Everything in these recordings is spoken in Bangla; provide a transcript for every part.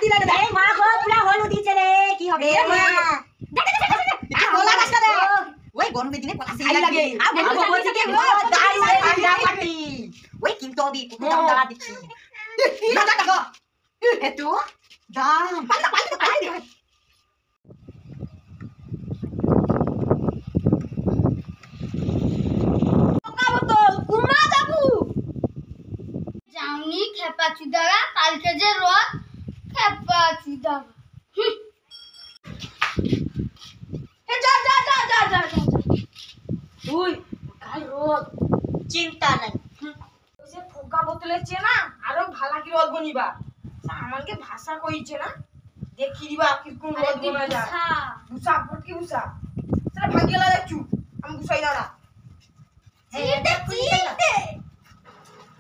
দিলে রে মা গো পুরা হলুদ দিছে রে কি হবে মা কলা গাছটা দে ওই গরমের দিনে কলা সেই লাগে আর বলছে কি দাই ঠান্ডা পাটি ওই কিন্তু অবি কত দাম দাঁড়া দিচ্ছি না টাকা এত দাম পাল্লা পাল্লা পাল্লা জামনি খেপা চুদারা কালকে যে রোদ খেপা চুদারা যা যা যা যা যা তুই কাল রোদ চিন্তা নাই ওই যে ফোকা বোতলের চেয়ে না আরো ভালা কি রোদ বনিবা আমাকে ভাষা কইছে না দেখি দিবা কিরকম রোদ বনা যায় বুসা পটকি বুসা সেটা ভাগিলা দেখছু আমি বুসাই না চিটে চিটে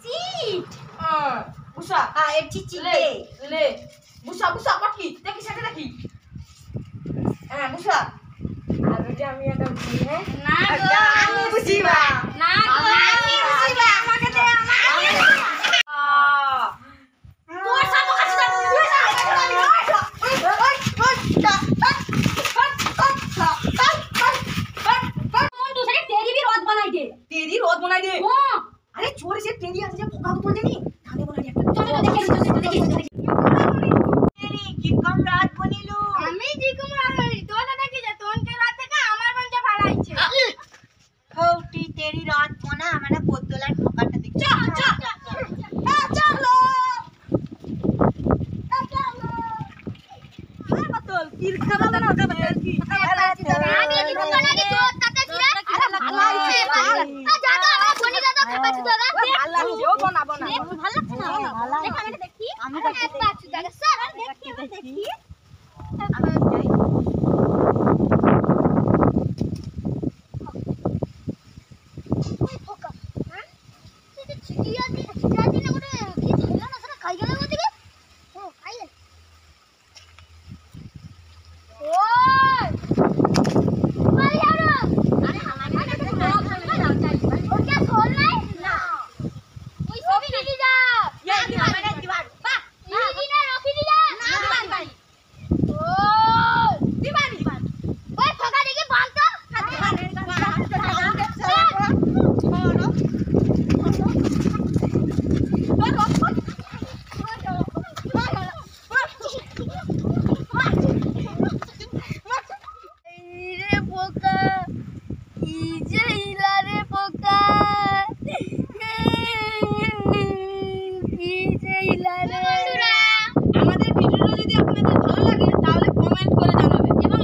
চিট বুসা হ্যাঁ এর চিচি লে লে বুসা বুসা পটকি দেখি সেটা দেখি হ্যাঁ বুসা আর ওই যে আমি একটা বুঝি হ্যাঁ না গো আমি বুঝিবা না গো আমি বুঝিবা আমাকে দে তোর সামনে কাছে যা তুই तेरी रोज बनाई दे अरे छोरे से तेरी आज जब फुका बोल देनी खाने बना दिया चलो देखिए তেরি কি কম রাত বনিলু আমি জিকুম রামারি তো দাদা কি যে তোনকে রাত থেকে আমার মনটা ভাড়াইছে হৌটি তেরি রাত বনা মানে বোতলার ঠোকাটা দেখ চল চল চলো বোতল কিরকা বোতল কি আমি জিকুম না কি তো তাতে ছিরা আরে ভালো হইছে যা তো আমার বনি দাদা খাবা চুদারা ভালো ভিডিও বানাবো না ভালো লাগছে না দেখ আমি দেখি আমি খাবা চুদারা স্যার দেখি দেখি আমি যাই ওই ফোকা হ্যাঁ তুই যে চিটিয়া দিনে ওরে কি ছিল না সেটা খাই গেল ওদিকে ও খাইলে ওই মারি আরো আরে আমাকে তো লোক সামনে যাও চাই ও কি খোল নাই না ওই সবই নিয়ে যাও এই কি আমারে দিবার বাহ ইনি না রকি দিয়া না দিবানি ও দিবানি ওই ফোকা দেখি বাঁধতো রে পোকা ইজে ইলারে পোকা ইজে ইলারে আমাদের ভিডিওটা যদি আপনাদের ভালো লাগে তাহলে কমেন্ট করে জানাবেন এবং